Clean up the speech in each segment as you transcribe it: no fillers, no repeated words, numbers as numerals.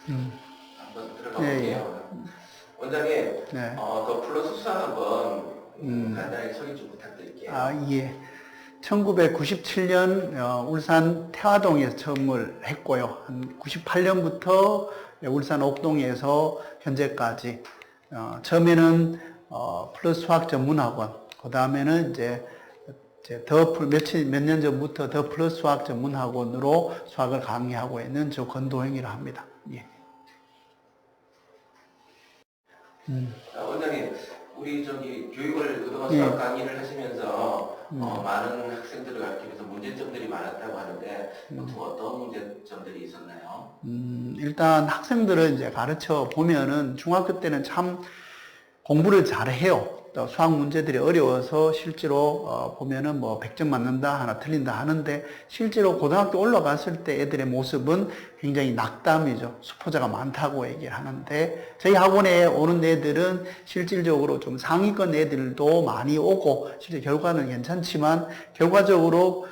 한번 들어가 예, 볼게요. 원장님, 네. 더 플러스 수학학원 간단하게 소개 좀 부탁드릴게요. 예. 1997년 울산 태화동에서 처음을 했고요. 한 98년부터 울산 옥동에서 현재까지 처음에는 플러스 수학 전문학원, 그 다음에는 이제 몇 년 전부터 더 플러스 수학 전문학원으로 수학을 강의하고 있는 저 건도행이라 합니다. 예. 원장님, 우리 교육을 그동안 예. 수학 강의를 하시면서 많은 학생들을 가르치면서 문제점들이 많았다고 하는데 보통 어떤 문제점들이 있었나요? 일단 학생들은 이제 가르쳐 보면은 중학교 때는 참 공부를 잘 해요. 또 수학 문제들이 어려워서 실제로 보면은 뭐 100점 맞는다, 하나 틀린다 하는데 실제로 고등학교 올라갔을 때 애들의 모습은 굉장히 낙담이죠. 수포자가 많다고 얘기를 하는데 저희 학원에 오는 애들은 실질적으로 좀 상위권 애들도 많이 오고 실제 결과는 괜찮지만 결과적으로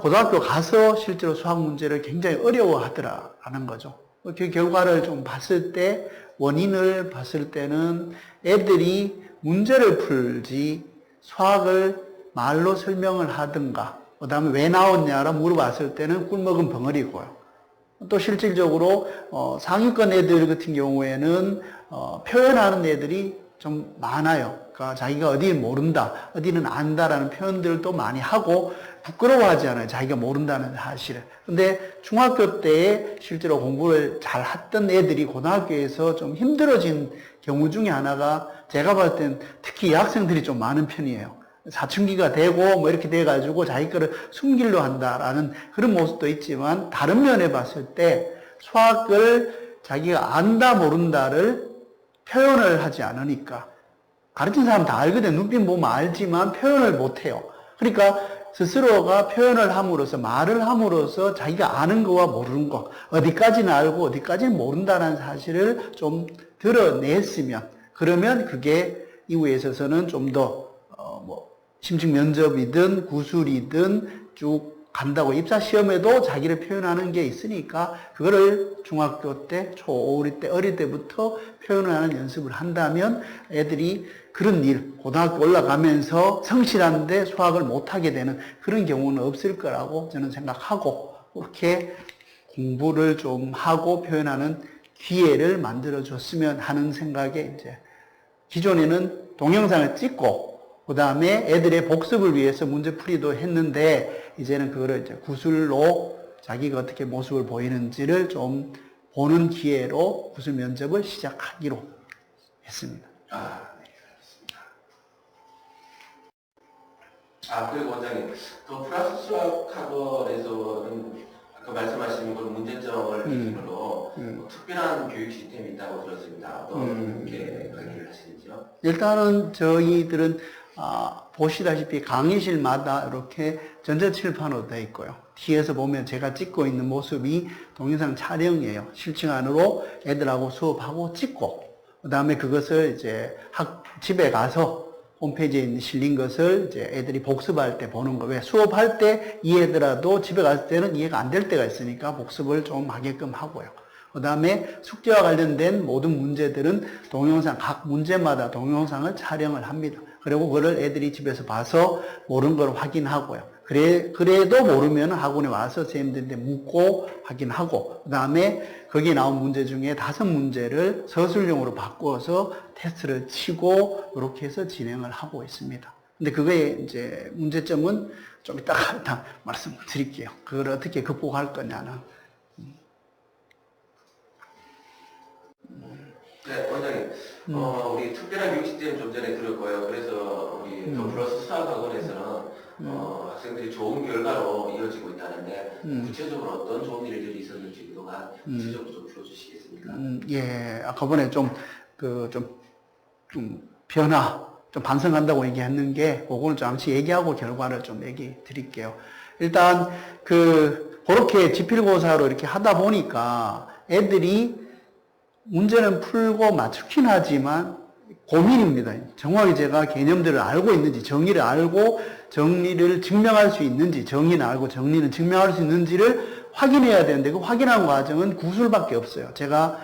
고등학교 가서 실제로 수학 문제를 굉장히 어려워하더라는 거죠. 그 결과를 좀 봤을 때 원인을 봤을 때는 애들이 문제를 풀지 수학을 말로 설명을 하든가 그 다음에 왜 나왔냐라 물어봤을 때는 꿀먹은 벙어리고요. 또 실질적으로 상위권 애들 같은 경우에는 표현하는 애들이 좀 많아요. 그러니까 자기가 어디는 모른다, 어디는 안다라는 표현들도 많이 하고 부끄러워하지 않아요. 자기가 모른다는 사실을. 근데 중학교 때 실제로 공부를 잘 했던 애들이 고등학교에서 좀 힘들어진 경우 중에 하나가 제가 봤을 땐 특히 여학생들이 좀 많은 편이에요. 사춘기가 되고 뭐 이렇게 돼가지고 자기 거를 숨기려 한다라는 그런 모습도 있지만 다른 면에 봤을 때 수학을 자기가 안다 모른다를 표현을 하지 않으니까 가르친 사람 다 알거든. 눈빛 보면 알지만 표현을 못해요. 그러니까 스스로가 표현을 함으로써 말을 함으로써 자기가 아는 거와 모르는 거 어디까지는 알고 어디까지는 모른다는 사실을 좀 드러냈으면 그러면 그게 이후에 있어서는 좀 더 심층 면접이든 구술이든 쭉 간다고 입사 시험에도 자기를 표현하는 게 있으니까 그거를 중학교 때, 초5 때, 어릴 때부터 표현을 하는 연습을 한다면 애들이 그런 일, 고등학교 올라가면서 성실한데 수학을 못하게 되는 그런 경우는 없을 거라고 저는 생각하고 그렇게 공부를 좀 하고 표현하는 기회를 만들어줬으면 하는 생각에 이제 기존에는 동영상을 찍고 그 다음에 애들의 복습을 위해서 문제풀이도 했는데 이제는 그거를 이제 구술로 자기가 어떻게 모습을 보이는지를 좀 보는 기회로 구술 면접을 시작하기로 했습니다. 네, 알겠습니다. 그리고 원장님, 더 플러스 수학학원에서는 아까 말씀하신 그 문제점을 기준으로 특별한 교육 시스템이 있다고 들었습니다. 어떻게 강의를 하시는지요? 일단은 저희들은 보시다시피 강의실마다 이렇게 전자칠판으로 되어 있고요. 뒤에서 보면 제가 찍고 있는 모습이 동영상 촬영이에요. 실층 안으로 애들하고 수업하고 찍고 그 다음에 그것을 이제 집에 가서 홈페이지에 실린 것을 이제 애들이 복습할 때 보는 거. 왜 수업할 때 이해하더라도 집에 갔을 때는 이해가 안 될 때가 있으니까 복습을 좀 하게끔 하고요. 그 다음에 숙제와 관련된 모든 문제들은 각 문제마다 동영상을 촬영을 합니다. 그리고 그걸 애들이 집에서 봐서 모르는 걸 확인하고요. 그래도 모르면 학원에 와서 선생님들한테 묻고 확인하고, 그 다음에 거기에 나온 문제 중에 5문제를 서술형으로 바꾸어서 테스트를 치고, 이렇게 해서 진행을 하고 있습니다. 근데 그거의 이제 문제점은 좀 이따가 말씀드릴게요. 그걸 어떻게 극복할 거냐는. 네, 원장님. 우리 특별한 교육 시스템 좀 전에 들었고요. 그래서 우리 더 플러스 수학학원에서는 학생들이 좋은 결과로 이어지고 있다는데 구체적으로 어떤 좋은 일들이 있었는지 그동안 구체적으로 좀 풀어주시겠습니까? 예, 아까 전에 좀 변화, 좀 반성한다고 얘기했는 그거는 잠시 얘기하고 결과를 좀 얘기 드릴게요. 일단, 그렇게 지필고사로 이렇게 하다 보니까 애들이 문제는 풀고 맞추긴 하지만 고민입니다. 정확히 제가 개념들을 알고 있는지, 정의를 알고 정리를 증명할 수 있는지, 정의는 알고 정리는 증명할 수 있는지를 확인해야 되는데 그 확인하는 과정은 구술밖에 없어요. 제가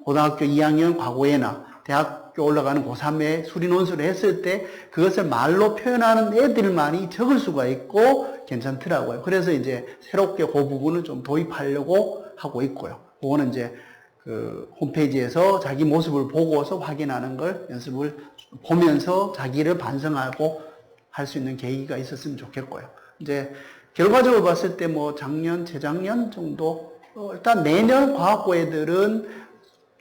고등학교 2학년 과거에나 대학교 올라가는 고3에 수리논술을 했을 때 그것을 말로 표현하는 애들만이 적을 수가 있고 괜찮더라고요. 그래서 이제 새롭게 그 부분을 좀 도입하려고 하고 있고요. 그거는 이제 그 홈페이지에서 자기 모습을 보고서 확인하는 걸 연습을 보면서 자기를 반성하고 할 수 있는 계기가 있었으면 좋겠고요. 이제 결과적으로 봤을 때 뭐 작년, 재작년 정도 일단 내년 과학고 애들은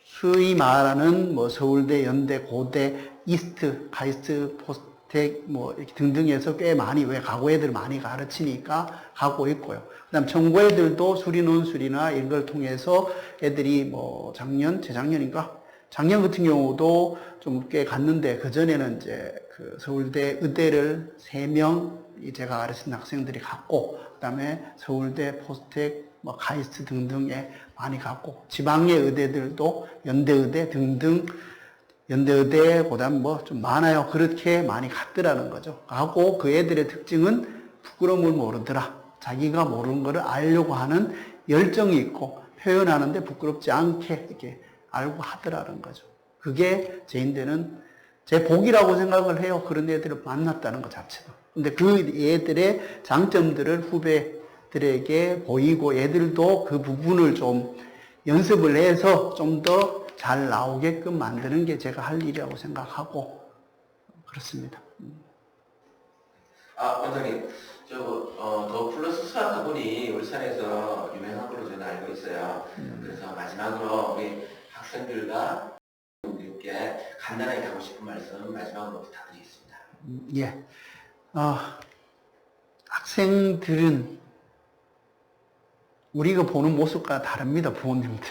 소위 말하는 뭐 서울대, 연대, 고대, 이스트, 카이스트, 포스텍 뭐 이렇게 등등해서 꽤 많이 왜 과거 애들 많이 가르치니까 가고 있고요. 그다음 청구 애들도 수리논술이나 이런 걸 통해서 애들이 뭐 작년, 재작년인가? 작년 같은 경우도 좀 꽤 갔는데 그 전에는 이제 그 서울대 의대를 3명 제가 가르친 학생들이 갔고 그다음에 서울대, 포스텍, 뭐 카이스트 등등에 많이 갔고 지방의 의대들도 연대의대 등등 연대의대 그다음 뭐 좀 많아요. 그렇게 많이 갔더라는 거죠. 하고 그 애들의 특징은 부끄러움을 모르더라. 자기가 모르는 거를 알려고 하는 열정이 있고 표현하는데 부끄럽지 않게 이렇게 알고 하더라는 거죠. 그게 제 복이라고 생각을 해요. 그런 애들을 만났다는 것 자체도. 근데 그 애들의 장점들을 후배들에게 보이고 애들도 그 부분을 좀 연습을 해서 좀 더 잘 나오게끔 만드는 게 제가 할 일이라고 생각하고 그렇습니다. 원장님, 더 플러스 수학학원이 울산에서 유명한 걸로 저는 알고 있어요. 그래서 마지막으로 우리 학생들과 분들께 간단하게 하고 싶은 말씀 마지막으로 부탁드리겠습니다. 예. 학생들은 우리가 보는 모습과 다릅니다, 부모님들.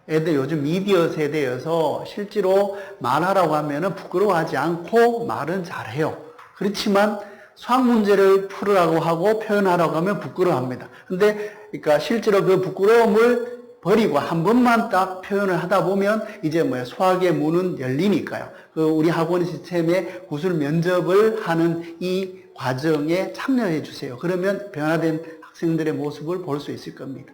애들 요즘 미디어 세대여서 실제로 말하라고 하면은 부끄러워하지 않고 말은 잘해요. 그렇지만 수학 문제를 풀으라고 하고 표현하라고 하면 부끄러워합니다. 근데 그러니까 실제로 그 부끄러움을 버리고 한 번만 딱 표현을 하다 보면 이제 수학의 문은 열리니까요. 그 우리 학원 시스템에 구술 면접을 하는 이 과정에 참여해 주세요. 그러면 변화된 학생들의 모습을 볼 수 있을 겁니다.